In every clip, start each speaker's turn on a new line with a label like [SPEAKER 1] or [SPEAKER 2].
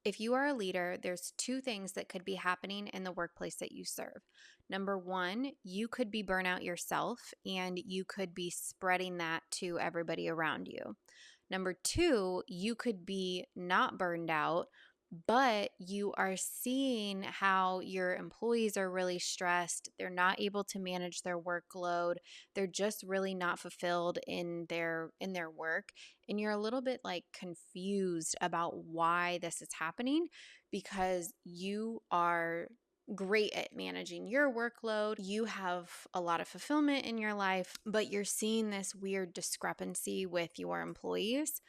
[SPEAKER 1] If you are a leader, there's two things that could be happening in the workplace that you serve. Number one, you could be burnout yourself and you could be spreading that to everybody around you. Number two, you could be not burned out, but you are seeing how your employees are really stressed. They're not able to manage their workload. They're just really not fulfilled in their work, and you're a little bit like confused about why this is happening because you are great at managing your workload. You have a lot of fulfillment in your life, but you're seeing this weird discrepancy with your employees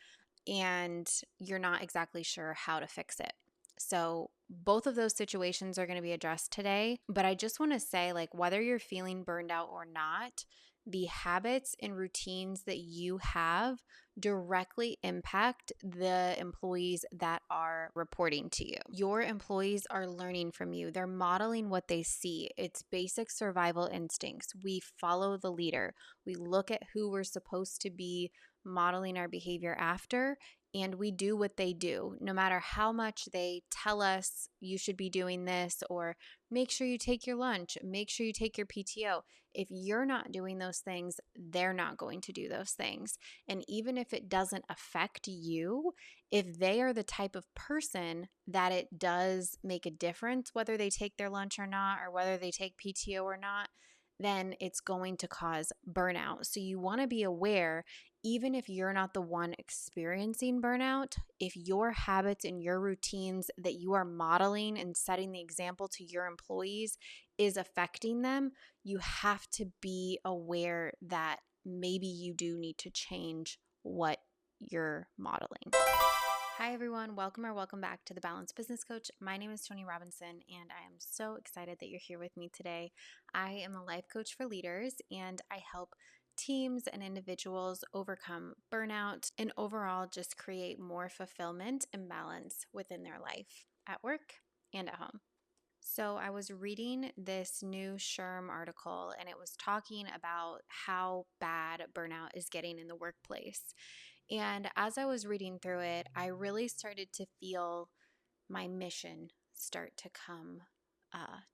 [SPEAKER 1] and you're not exactly sure how to fix it. So both of those situations are going to be addressed today, but I just want to say, like, whether you're feeling burned out or not, the habits and routines that you have directly impact the employees that are reporting to you. Your employees are learning from you. They're modeling what they see. It's basic survival instincts. We follow the leader. We look at who we're supposed to be modeling our behavior after, and we do what they do. No matter how much they tell us you should be doing this, or make sure you take your lunch, make sure you take your PTO. If you're not doing those things, they're not going to do those things. And even if it doesn't affect you, if they are the type of person that it does make a difference, whether they take their lunch or not, or whether they take PTO or not, then it's going to cause burnout. So you want to be aware, even if you're not the one experiencing burnout, if your habits and your routines that you are modeling and setting the example to your employees is affecting them, you have to be aware that maybe you do need to change what you're modeling. Hi everyone, welcome back to the Balanced Business Coach. My name is Tony Robinson and I am so excited that you're here with me today. I am a life coach for leaders and I help teams and individuals overcome burnout and overall just create more fulfillment and balance within their life at work and at home. So I was reading this new SHRM article and it was talking about how bad burnout is getting in the workplace. And as I was reading through it, I really started to feel my mission start to come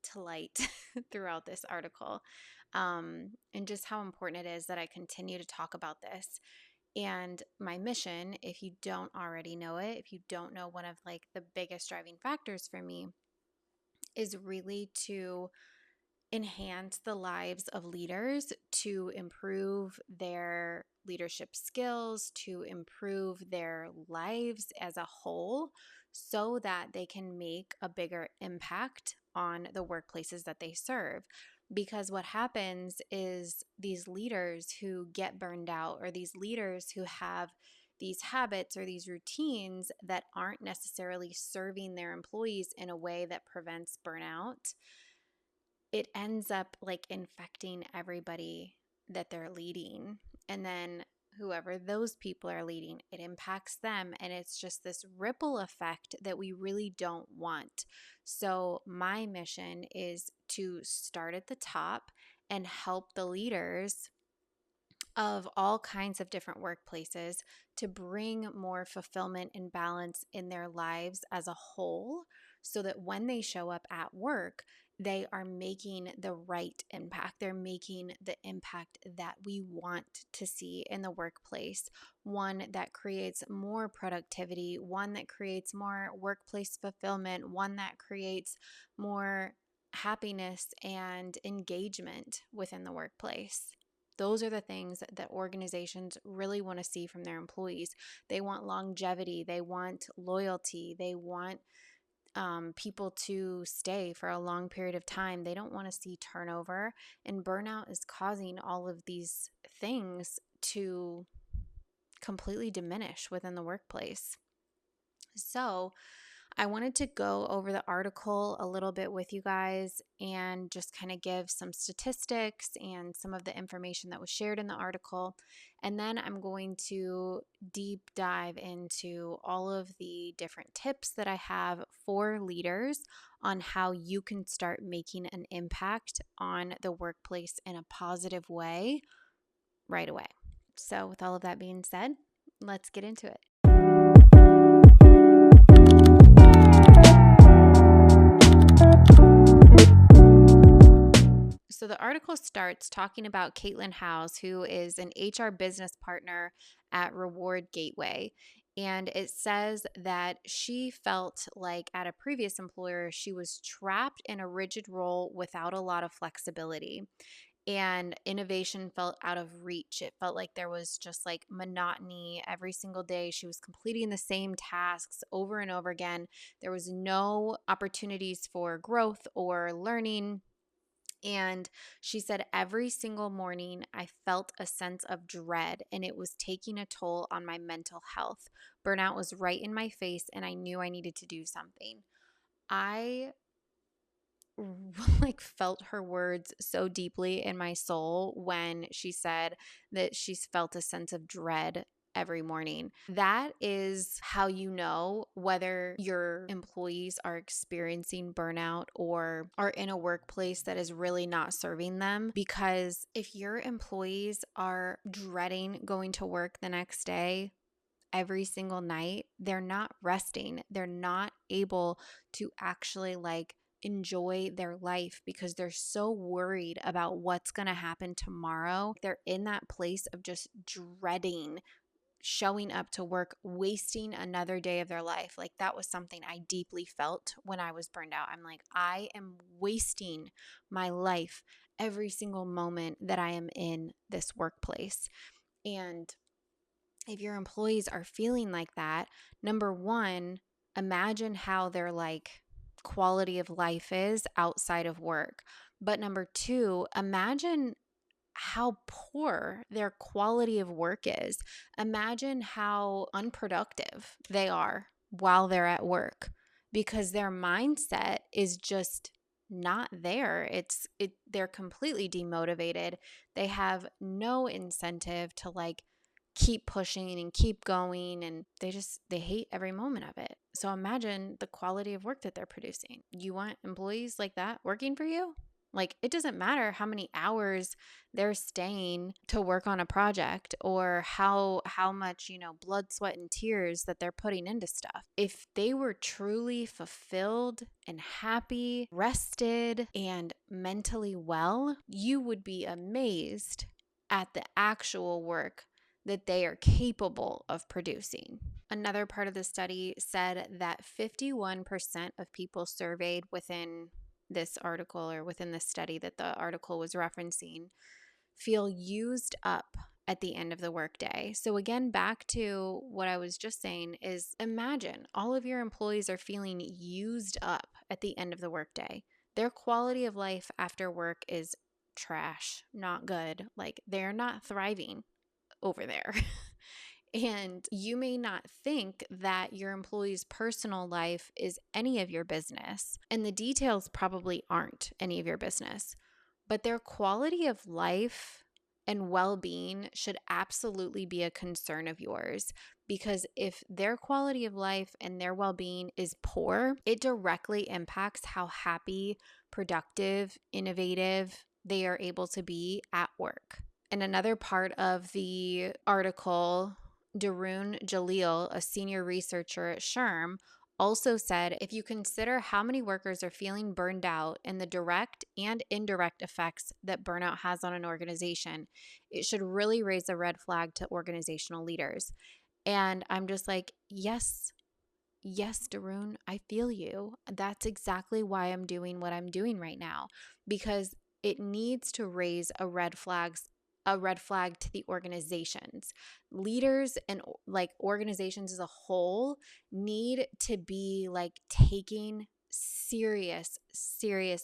[SPEAKER 1] to light throughout this article, and just how important it is that I continue to talk about this. And my mission, if you don't already know it, if you don't know, one of like the biggest driving factors for me is really to enhance the lives of leaders, to improve their leadership skills, to improve their lives as a whole, so that they can make a bigger impact on the workplaces that they serve. Because what happens is these leaders who get burned out, or these leaders who have these habits or these routines that aren't necessarily serving their employees in a way that prevents burnout, it ends up like infecting everybody that they're leading. And then whoever those people are leading, it impacts them. And it's just this ripple effect that we really don't want. So my mission is to start at the top and help the leaders of all kinds of different workplaces to bring more fulfillment and balance in their lives as a whole, so that when they show up at work, they are making the right impact. They're making the impact that we want to see in the workplace, one that creates more productivity, one that creates more workplace fulfillment, one that creates more happiness and engagement within the workplace. Those are the things that organizations really want to see from their employees. They want longevity. They want loyalty. They want people to stay for a long period of time. They don't want to see turnover. And burnout is causing all of these things to completely diminish within the workplace. So I wanted to go over the article a little bit with you guys and just kind of give some statistics and some of the information that was shared in the article. And then I'm going to deep dive into all of the different tips that I have for leaders on how you can start making an impact on the workplace in a positive way right away. So with all of that being said, let's get into it. starts talking about Caitlin House, who is an HR business partner at Reward Gateway. And it says that she felt like at a previous employer, she was trapped in a rigid role without a lot of flexibility. And innovation felt out of reach. It felt like there was just like monotony every single day. She was completing the same tasks over and over again. There was no opportunities for growth or learning. And she said, every single morning I felt a sense of dread and it was taking a toll on my mental health. Burnout was right in my face and I knew I needed to do something. I like felt her words so deeply in my soul when she said that she's felt a sense of dread every morning. That is how you know whether your employees are experiencing burnout or are in a workplace that is really not serving them. Because if your employees are dreading going to work the next day, every single night, they're not resting. They're not able to actually like enjoy their life because they're so worried about what's going to happen tomorrow. They're in that place of just dreading showing up to work, wasting another day of their life. Like that was something I deeply felt when I was burned out. I'm like, I am wasting my life every single moment that I am in this workplace. And if your employees are feeling like that, number one, imagine how their like quality of life is outside of work. But number two, imagine how poor their quality of work is. Imagine how unproductive they are while they're at work because their mindset is just not there. They're completely demotivated. They have no incentive to like keep pushing and keep going, and they hate every moment of it. So imagine the quality of work that they're producing. You want employees like that working for you? Like, it doesn't matter how many hours they're staying to work on a project or how much, blood, sweat, and tears that they're putting into stuff. If they were truly fulfilled and happy, rested, and mentally well, you would be amazed at the actual work that they are capable of producing. Another part of the study said that 51% of people surveyed within this article or within the study that the article was referencing feel used up at the end of the workday. So again, back to what I was just saying is imagine all of your employees are feeling used up at the end of the workday. Their quality of life after work is trash, not good. Like they're not thriving over there. And you may not think that your employee's personal life is any of your business, and the details probably aren't any of your business, but their quality of life and well-being should absolutely be a concern of yours, because if their quality of life and their well-being is poor, it directly impacts how happy, productive, innovative they are able to be at work. And another part of the article, Darun Jalil, a senior researcher at SHRM, also said if you consider how many workers are feeling burned out and the direct and indirect effects that burnout has on an organization, it should really raise a red flag to organizational leaders. And I'm just like, yes, Darun, I feel you. That's exactly why I'm doing what I'm doing right now, because it needs to raise a red flag to the organizations. Leaders and like organizations as a whole need to be like taking serious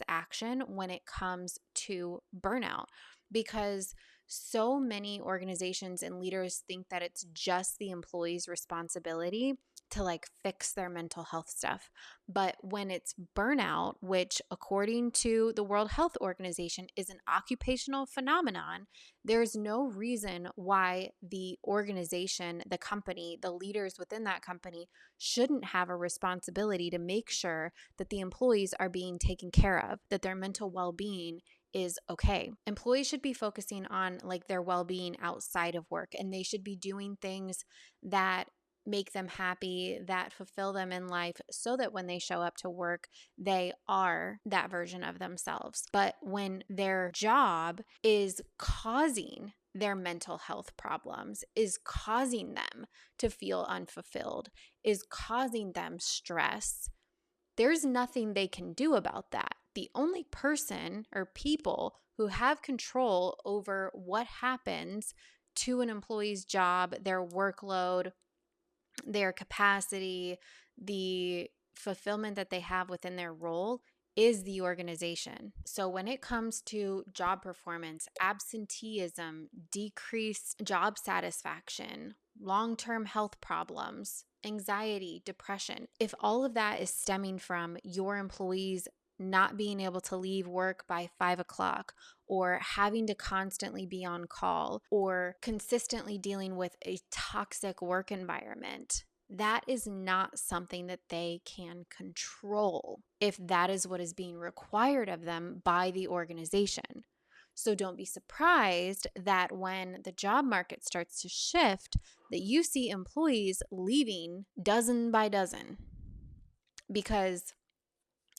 [SPEAKER 1] action when it comes to burnout, because so many organizations and leaders think that it's just the employee's responsibility to like fix their mental health stuff. But when it's burnout, which according to the World Health Organization is an occupational phenomenon, there's no reason why the organization, the company, the leaders within that company shouldn't have a responsibility to make sure that the employees are being taken care of, that their mental well-being is okay. Employees should be focusing on like their well-being outside of work, and they should be doing things that make them happy, that fulfill them in life, so that when they show up to work, they are that version of themselves. But when their job is causing their mental health problems, is causing them to feel unfulfilled, is causing them stress, there's nothing they can do about that. The only person or people who have control over what happens to an employee's job, their workload, their capacity, the fulfillment that they have within their role is the organization. So when it comes to job performance, absenteeism, decreased job satisfaction, long-term health problems, anxiety, depression, if all of that is stemming from your employees not being able to leave work by 5 o'clock, or having to constantly be on call, or consistently dealing with a toxic work environment, that is not something that they can control if that is what is being required of them by the organization. So don't be surprised that when the job market starts to shift, that you see employees leaving dozen by dozen, because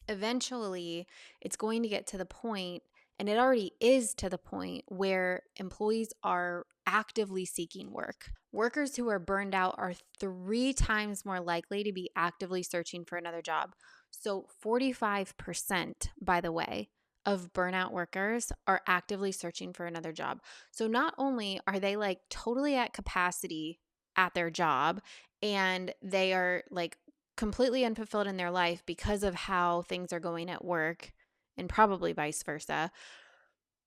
[SPEAKER 1] eventually it's going to get to the point, and it already is to the point, where employees are actively seeking work. Workers who are burned out are 3 times more likely to be actively searching for another job. So 45%, by the way, of burnout workers are actively searching for another job. So not only are they like totally at capacity at their job, and they are like completely unfulfilled in their life because of how things are going at work, and probably vice versa,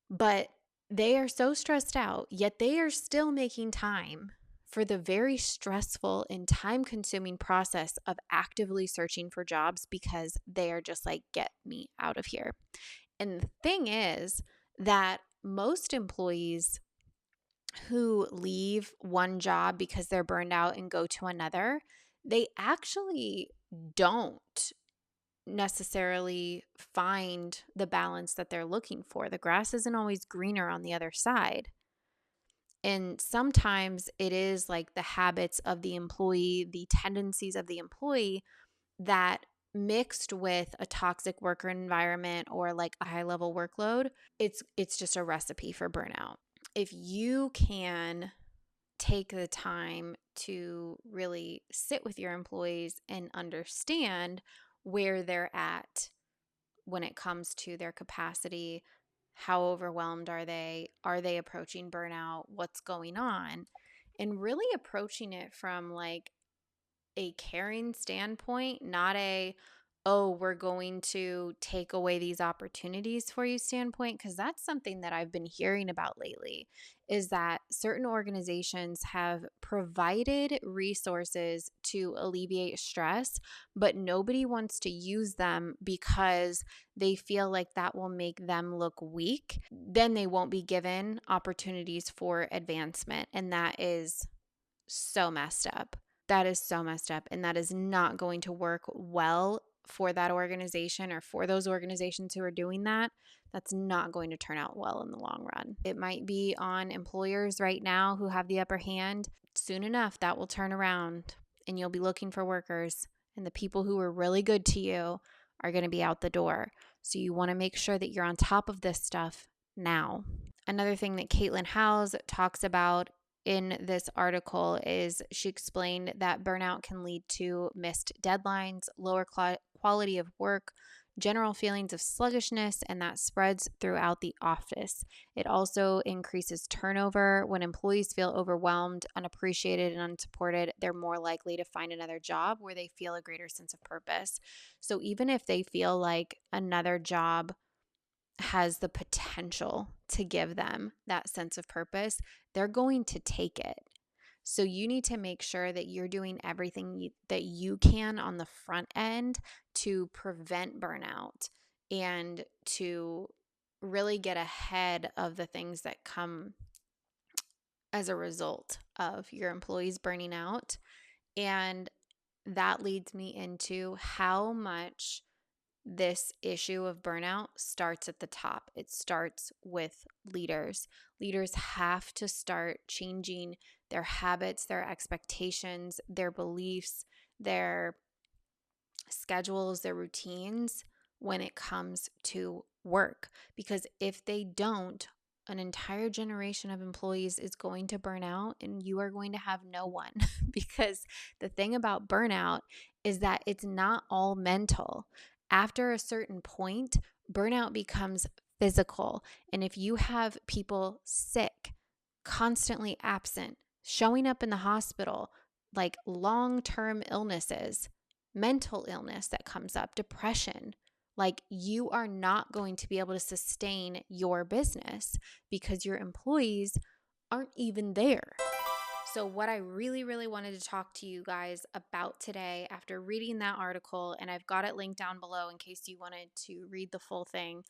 [SPEAKER 1] but they are so stressed out, yet they are still making time for the very stressful and time-consuming process of actively searching for jobs, because they are just like, get me out of here. And the thing is that most employees who leave one job because they're burned out and go to another, they actually don't necessarily find the balance that they're looking for. The grass isn't always greener on the other side. And sometimes it is like the habits of the employee, the tendencies of the employee, that mixed with a toxic worker environment or like a high level workload, it's just a recipe for burnout. If you can take the time to really sit with your employees and understand where they're at when it comes to their capacity, how overwhelmed are they? Are they approaching burnout? What's going on? And really approaching it from like a caring standpoint, not a, oh, we're going to take away these opportunities for you standpoint. Because that's something that I've been hearing about lately, is that certain organizations have provided resources to alleviate stress, but nobody wants to use them because they feel like that will make them look weak. Then they won't be given opportunities for advancement. And that is so messed up. That is so messed up. And that is not going to work well for that organization, or for those organizations who are doing that. That's not going to turn out well in the long run. It might be on employers right now who have the upper hand. Soon enough, that will turn around and you'll be looking for workers. And the people who are really good to you are going to be out the door. So you want to make sure that you're on top of this stuff now. Another thing that Caitlin Howes talks about in this article is she explained that burnout can lead to missed deadlines, lower quality of work, general feelings of sluggishness, and that spreads throughout the office. It also increases turnover. When employees feel overwhelmed, unappreciated, and unsupported, they're more likely to find another job where they feel a greater sense of purpose. So even if they feel like another job has the potential to give them that sense of purpose, they're going to take it. So you need to make sure that you're doing everything that you can on the front end to prevent burnout and to really get ahead of the things that come as a result of your employees burning out. And that leads me into how much this issue of burnout starts at the top. It starts with leaders. Leaders have to start changing their habits, their expectations, their beliefs, their schedules, their routines when it comes to work. Because if they don't, an entire generation of employees is going to burn out and you are going to have no one. Because the thing about burnout is that it's not all mental. After a certain point, burnout becomes physical. And if you have people sick, constantly absent, showing up in the hospital, like long-term illnesses, mental illness that comes up, depression, like you are not going to be able to sustain your business because your employees aren't even there. So, what I really, really wanted to talk to you guys about today after reading that article, and I've got it linked down below in case you wanted to read the full thing.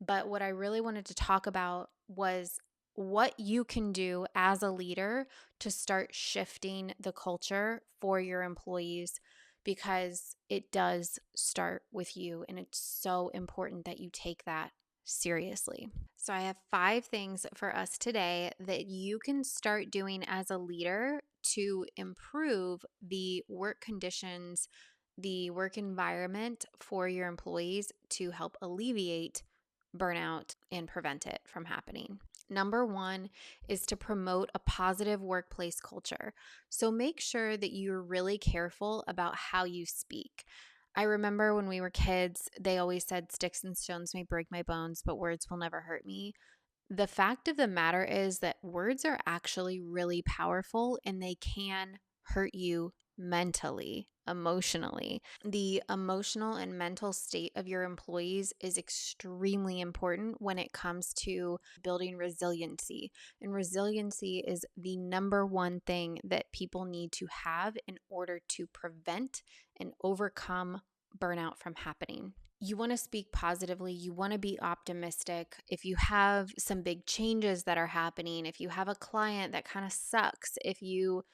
[SPEAKER 1] But what I really wanted to talk about was what you can do as a leader to start shifting the culture for your employees, because it does start with you. And it's so important that you take that seriously. So, I have 5 things for us today that you can start doing as a leader to improve the work conditions, the work environment for your employees to help alleviate burnout and prevent it from happening. Number 1 is to promote a positive workplace culture. So make sure that you're really careful about how you speak. I remember when we were kids, they always said, "Sticks and stones may break my bones, but words will never hurt me." The fact of the matter is that words are actually really powerful and they can hurt you mentally, emotionally. The emotional and mental state of your employees is extremely important when it comes to building resiliency. And resiliency is the number one thing that people need to have in order to prevent and overcome burnout from happening. You want to speak positively. You want to be optimistic. If you have some big changes that are happening, if you have a client that kind of sucks, if you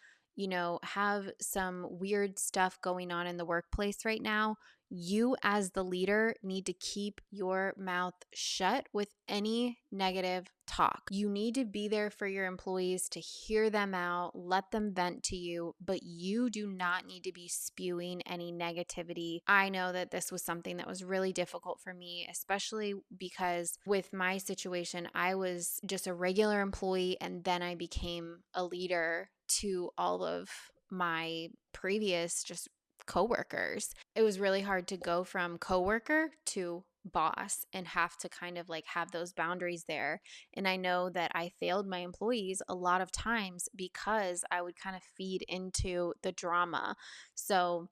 [SPEAKER 1] have some weird stuff going on in the workplace right now, you as the leader need to keep your mouth shut with any negative talk. You need to be there for your employees to hear them out, let them vent to you, but you do not need to be spewing any negativity. I know that this was something that was really difficult for me, especially because with my situation, I was just a regular employee and then I became a leader to all of my previous just coworkers. It was really hard to go from coworker to boss and have to kind of like have those boundaries there. And I know that I failed my employees a lot of times because I would kind of feed into the drama. So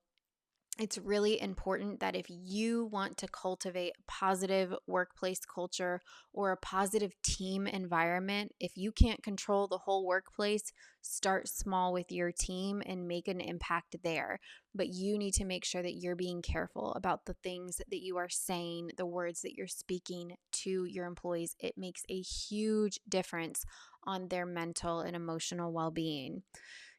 [SPEAKER 1] it's really important that if you want to cultivate a positive workplace culture or a positive team environment, if you can't control the whole workplace, start small with your team and make an impact there. But you need to make sure that you're being careful about the things that you are saying, the words that you're speaking to your employees. It makes a huge difference on their mental and emotional well-being.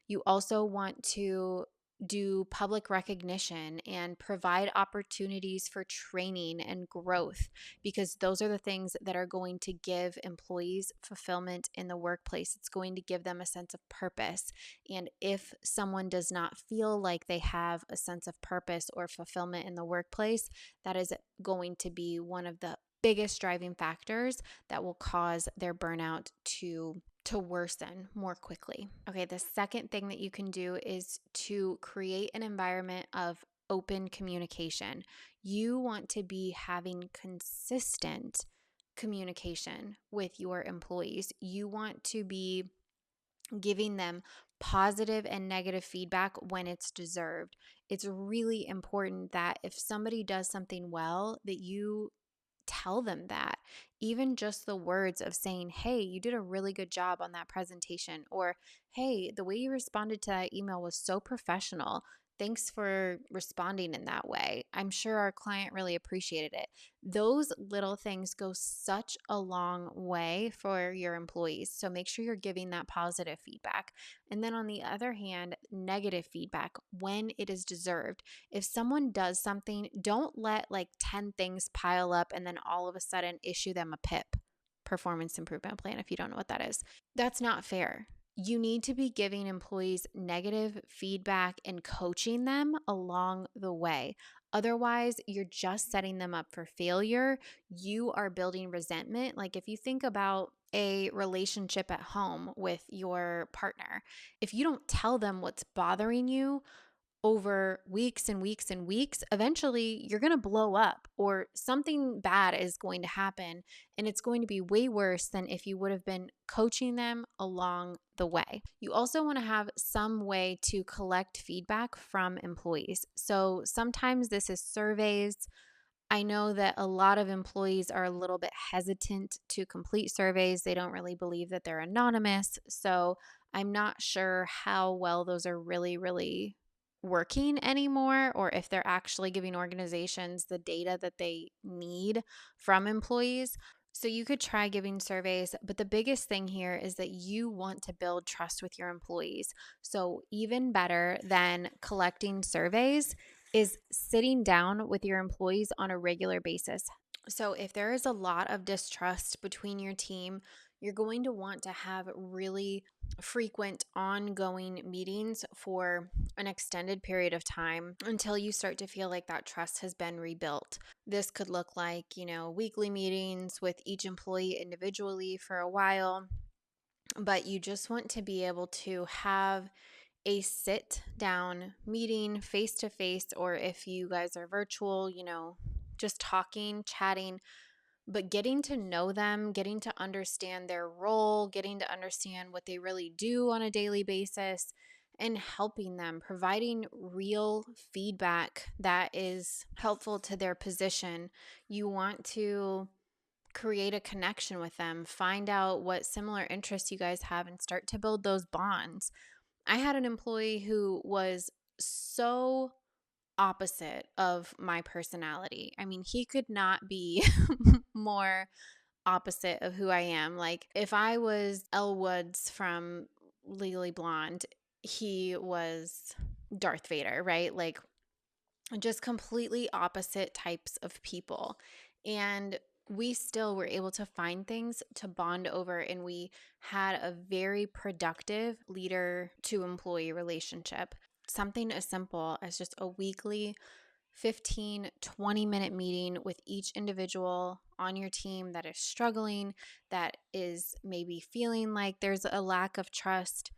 [SPEAKER 1] You also want to do public recognition and provide opportunities for training and growth, because those are the things that are going to give employees fulfillment in the workplace. It's going to give them a sense of purpose. And if someone does not feel like they have a sense of purpose or fulfillment in the workplace, that is going to be one of the biggest driving factors that will cause their burnout to worsen more quickly. Okay, the second thing that you can do is to create an environment of open communication. You want to be having consistent communication with your employees. You want to be giving them positive and negative feedback when it's deserved. It's really important that if somebody does something well, that you tell them that. Even just the words of saying, "Hey, you did a really good job on that presentation," or, "Hey, the way you responded to that email was so professional. Thanks for responding in that way. I'm sure our client really appreciated it." Those little things go such a long way for your employees. So make sure you're giving that positive feedback. And then on the other hand, negative feedback when it is deserved. If someone does something, don't let like 10 things pile up and then all of a sudden issue them a PIP, performance improvement plan, if you don't know what that is. That's not fair. You need to be giving employees negative feedback and coaching them along the way. Otherwise, you're just setting them up for failure. You are building resentment. Like if you think about a relationship at home with your partner, if you don't tell them what's bothering you, over weeks and weeks and weeks, eventually you're going to blow up or something bad is going to happen. And it's going to be way worse than if you would have been coaching them along the way. You also want to have some way to collect feedback from employees. So sometimes this is surveys. I know that a lot of employees are a little bit hesitant to complete surveys. They don't really believe that they're anonymous. So I'm not sure how well those are really working anymore, or if they're actually giving organizations the data that they need from employees. So you could try giving surveys, but the biggest thing here is that you want to build trust with your employees. So even better than collecting surveys is sitting down with your employees on a regular basis. So if there is a lot of distrust between your team, you're going to want to have really frequent ongoing meetings for an extended period of time until you start to feel like that trust has been rebuilt. This could look like, weekly meetings with each employee individually for a while, but you just want to be able to have a sit down meeting face to face, or if you guys are virtual, just talking, chatting, but getting to know them, getting to understand their role, getting to understand what they really do on a daily basis, and helping them, providing real feedback that is helpful to their position. You want to create a connection with them, find out what similar interests you guys have, and start to build those bonds. I had an employee who was so opposite of my personality. I mean, he could not be more opposite of who I am. Like, if I was Elle Woods from Legally Blonde, he was Darth Vader, right? Like, just completely opposite types of people. And we still were able to find things to bond over, and we had a very productive leader to employee relationship. Something as simple as just a weekly 15-20 minute meeting with each individual on your team that is struggling, that is maybe feeling like there's a lack of trust,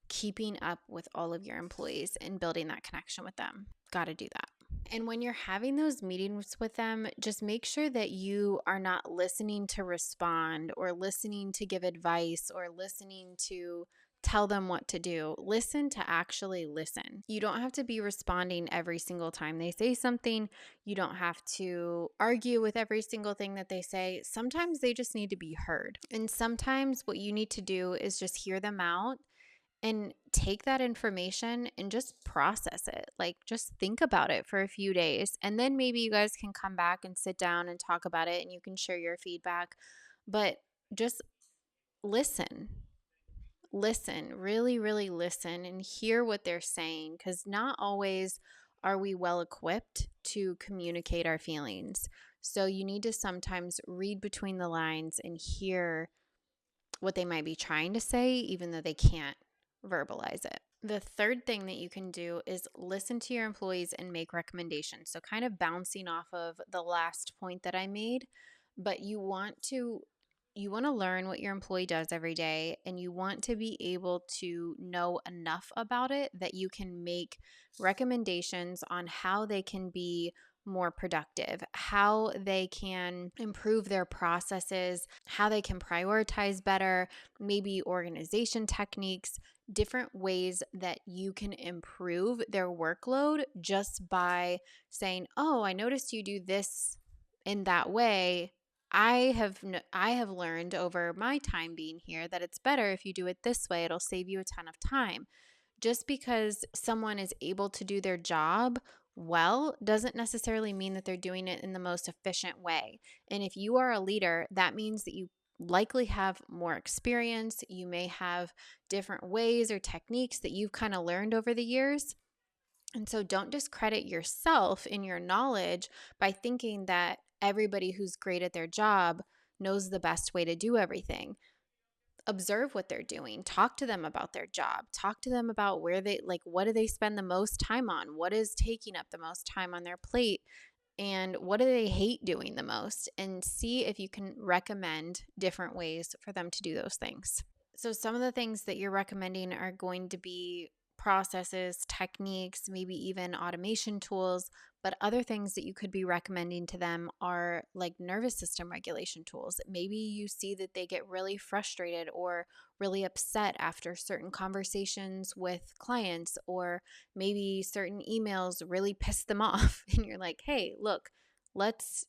[SPEAKER 1] keeping up with all of your employees and building that connection with them. Got to do that. And when you're having those meetings with them, just make sure that you are not listening to respond or listening to give advice or listening to tell them what to do. Listen to actually listen. You don't have to be responding every single time they say something. You don't have to argue with every single thing that they say. Sometimes they just need to be heard. And sometimes what you need to do is just hear them out and take that information and just process it. Like, just think about it for a few days. And then maybe you guys can come back and sit down and talk about it, and you can share your feedback. But just listen. Listen, really listen and hear what they're saying, because not always are we well equipped to communicate our feelings. So you need to sometimes read between the lines and hear what they might be trying to say, even though they can't verbalize it. The third thing that you can do is listen to your employees and make recommendations. So, kind of bouncing off of the last point that I made, but you want to learn what your employee does every day, and you want to be able to know enough about it that you can make recommendations on how they can be more productive, how they can improve their processes, how they can prioritize better, maybe organization techniques, different ways that you can improve their workload just by saying, "Oh, I noticed you do this in that way. I have learned over my time being here that it's better if you do it this way. It'll save you a ton of time." Just because someone is able to do their job well doesn't necessarily mean that they're doing it in the most efficient way. And if you are a leader, that means that you likely have more experience. You may have different ways or techniques that you've kind of learned over the years. And so don't discredit yourself in your knowledge by thinking that everybody who's great at their job knows the best way to do everything. observe what they're doing, talk to them about their job, talk to them about where they like, what do they spend the most time on? What is taking up the most time on their plate? And what do they hate doing the most? And see if you can recommend different ways for them to do those things. So, some of the things that you're recommending are going to be processes, techniques, maybe even automation tools. But other things that you could be recommending to them are like nervous system regulation tools. Maybe you see that they get really frustrated or really upset after certain conversations with clients, or maybe certain emails really piss them off. And you're like, hey, look, let's,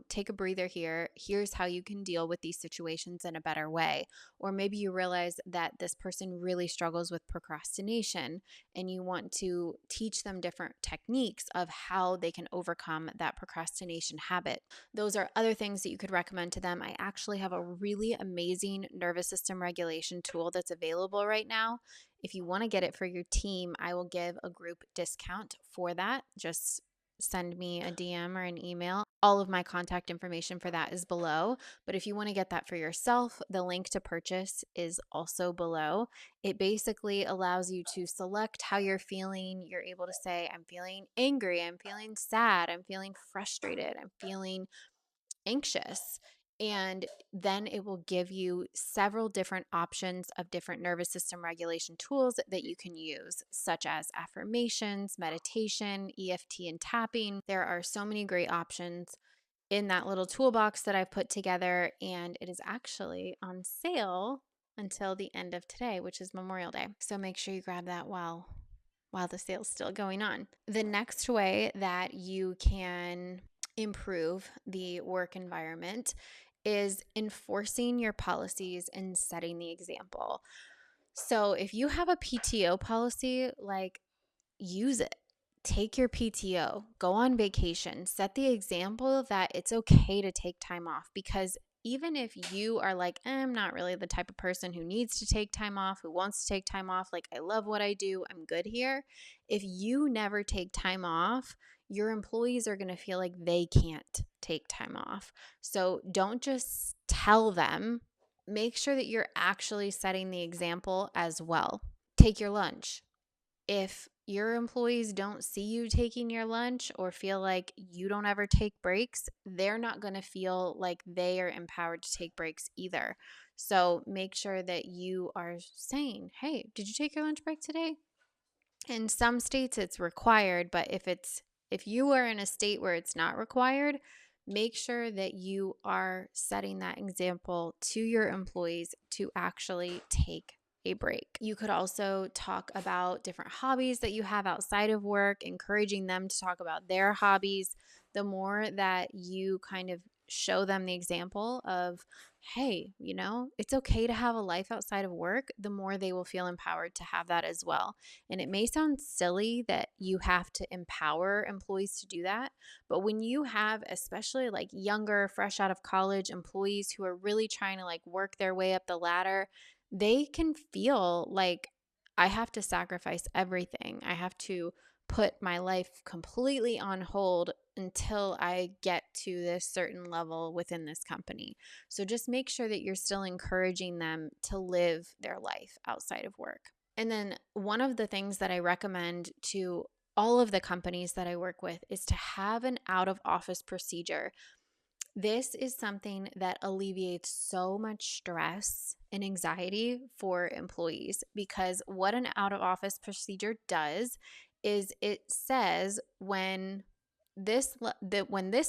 [SPEAKER 1] take a breather here. Here's how you can deal with these situations in a better way. Or maybe you realize that this person really struggles with procrastination and you want to teach them different techniques of how they can overcome that procrastination habit. Those are other things that you could recommend to them. I actually have a really amazing nervous system regulation tool that's available right now. If you want to get it for your team, I will give a group discount for that. Just send me a DM or an email. All of my contact information for that is below. But if you want to get that for yourself, the link to purchase is also below. It basically allows you to select how you're feeling. You're able to say, I'm feeling angry, I'm feeling sad, I'm feeling frustrated, I'm feeling anxious. And then it will give you several different options of different nervous system regulation tools that you can use, such as affirmations, meditation, EFT, and tapping. There are so many great options in that little toolbox that I've put together, and it is actually on sale until the end of today, which is Memorial Day. So make sure you grab that while the sale's still going on. The next way that you can improve the work environment is enforcing your policies and setting the example. So if you have a PTO policy, like, use it. Take your PTO, go on vacation, set the example that it's okay to take time off. Because even if you are like, I'm not really the type of person who needs to take time off, who wants to take time off, like, I love what I do, I'm good here. If you never take time off, your employees are going to feel like they can't take time off. So don't just tell them, make sure that you're actually setting the example as well. Take your lunch. If your employees don't see you taking your lunch or feel like you don't ever take breaks, they're not going to feel like they are empowered to take breaks either. So make sure that you are saying, hey, did you take your lunch break today? In some states it's required, but if you are in a state where it's not required, make sure that you are setting that example to your employees to actually take a break. You could also talk about different hobbies that you have outside of work, encouraging them to talk about their hobbies. The more that you kind of show them the example of, hey, it's okay to have a life outside of work, the more they will feel empowered to have that as well. And it may sound silly that you have to empower employees to do that, but when you have, especially like younger, fresh out of college employees who are really trying to like work their way up the ladder, they can feel like, I have to sacrifice everything. I have to put my life completely on hold until I get to this certain level within this company. So just make sure that you're still encouraging them to live their life outside of work. And then one of the things that I recommend to all of the companies that I work with is to have an out of office procedure. This is something that alleviates so much stress and anxiety for employees, because what an out of office procedure does is it says when this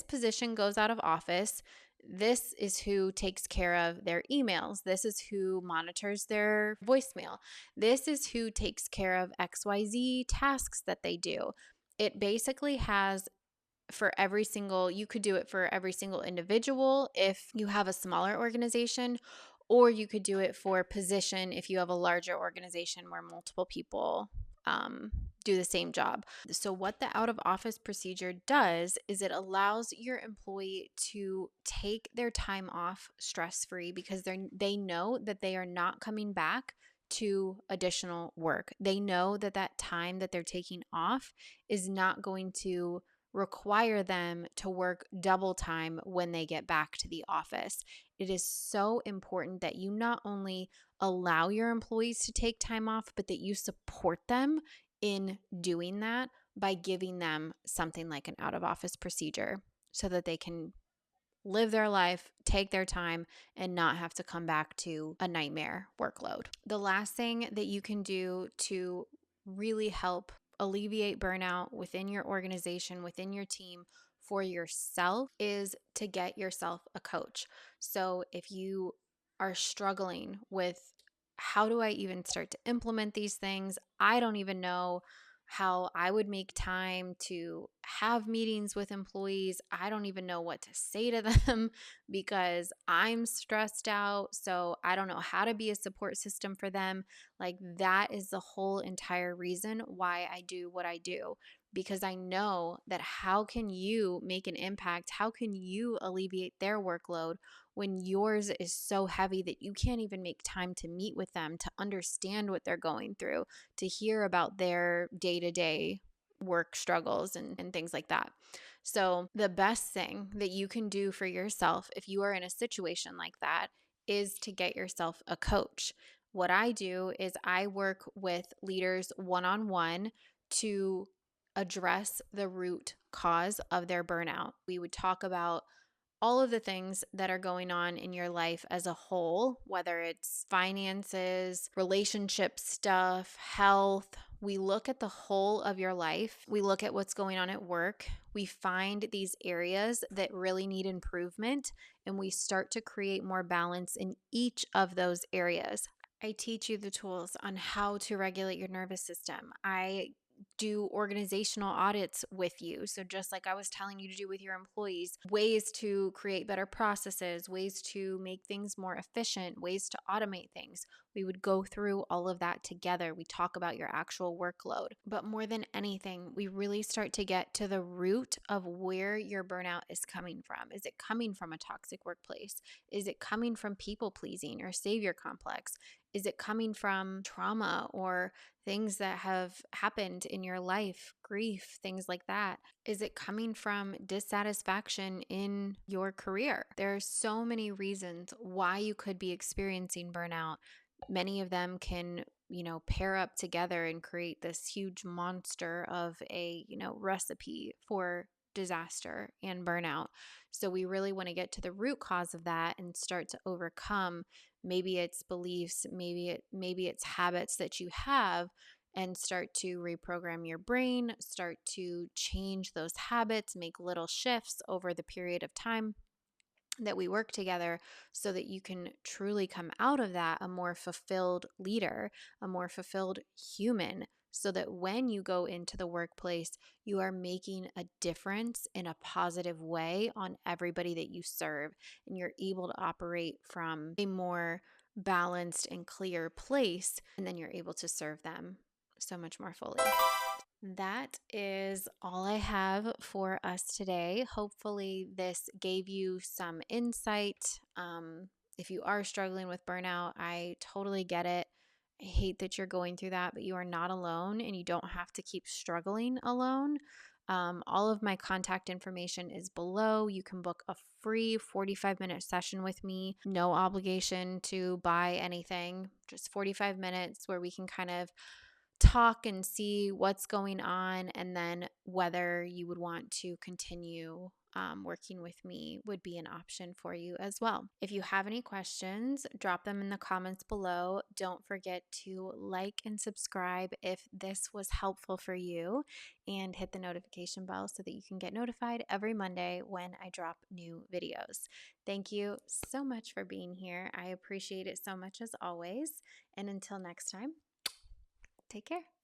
[SPEAKER 1] position goes out of office, this is who takes care of their emails. This is who monitors their voicemail. This is who takes care of XYZ tasks that they do. It basically has you could do it for every single individual if you have a smaller organization, or you could do it for position if you have a larger organization where multiple people do the same job. So what the out of office procedure does is it allows your employee to take their time off stress-free, because they know that they are not coming back to additional work. They know that time that they're taking off is not going to require them to work double time when they get back to the office. It is so important that you not only allow your employees to take time off, but that you support them in doing that by giving them something like an out of office procedure so that they can live their life, take their time, and not have to come back to a nightmare workload. The last thing that you can do to really help alleviate burnout within your organization, within your team, for yourself is to get yourself a coach. So if you are struggling with how do I even start to implement these things? I don't even know how I would make time to have meetings with employees. I don't even know what to say to them because I'm stressed out. So I don't know how to be a support system for them. Like, that is the whole entire reason why I do what I do. Because I know that how can you make an impact? How can you alleviate their workload when yours is so heavy that you can't even make time to meet with them, to understand what they're going through, to hear about their day-to-day work struggles and things like that. So the best thing that you can do for yourself if you are in a situation like that is to get yourself a coach. What I do is I work with leaders one-on-one to address the root cause of their burnout. We would talk about all of the things that are going on in your life as a whole, whether it's finances, relationship stuff, health. We look at the whole of your life. We look at what's going on at work. We find these areas that really need improvement, and we start to create more balance in each of those areas. I teach you the tools on how to regulate your nervous system. I do organizational audits with you. So, just like I was telling you to do with your employees, ways to create better processes, ways to make things more efficient, ways to automate things. We would go through all of that together. We talk about your actual workload. But more than anything, we really start to get to the root of where your burnout is coming from. Is it coming from a toxic workplace? Is it coming from people pleasing or savior complex? Is it coming from trauma or things that have happened in your life, grief, things like that? Is it coming from dissatisfaction in your career? There are so many reasons why you could be experiencing burnout. Many of them can, pair up together and create this huge monster of a, recipe for disaster and burnout. So we really want to get to the root cause of that and start to overcome. Maybe it's beliefs, maybe it's habits that you have, and start to reprogram your brain, start to change those habits, make little shifts over the period of time that we work together so that you can truly come out of that a more fulfilled leader, a more fulfilled human, so that when you go into the workplace, you are making a difference in a positive way on everybody that you serve, and you're able to operate from a more balanced and clear place, and then you're able to serve them so much more fully. That is all I have for us today. Hopefully, this gave you some insight. If you are struggling with burnout, I totally get it. I hate that you're going through that, but you are not alone and you don't have to keep struggling alone. All of my contact information is below. You can book a free 45-minute session with me, no obligation to buy anything, just 45 minutes where we can kind of talk and see what's going on, and then whether you would want to continue working with me would be an option for you as well. If you have any questions, drop them in the comments below. Don't forget to like and subscribe if this was helpful for you, and hit the notification bell so that you can get notified every Monday when I drop new videos. Thank you so much for being here. I appreciate it so much as always. And until next time, take care.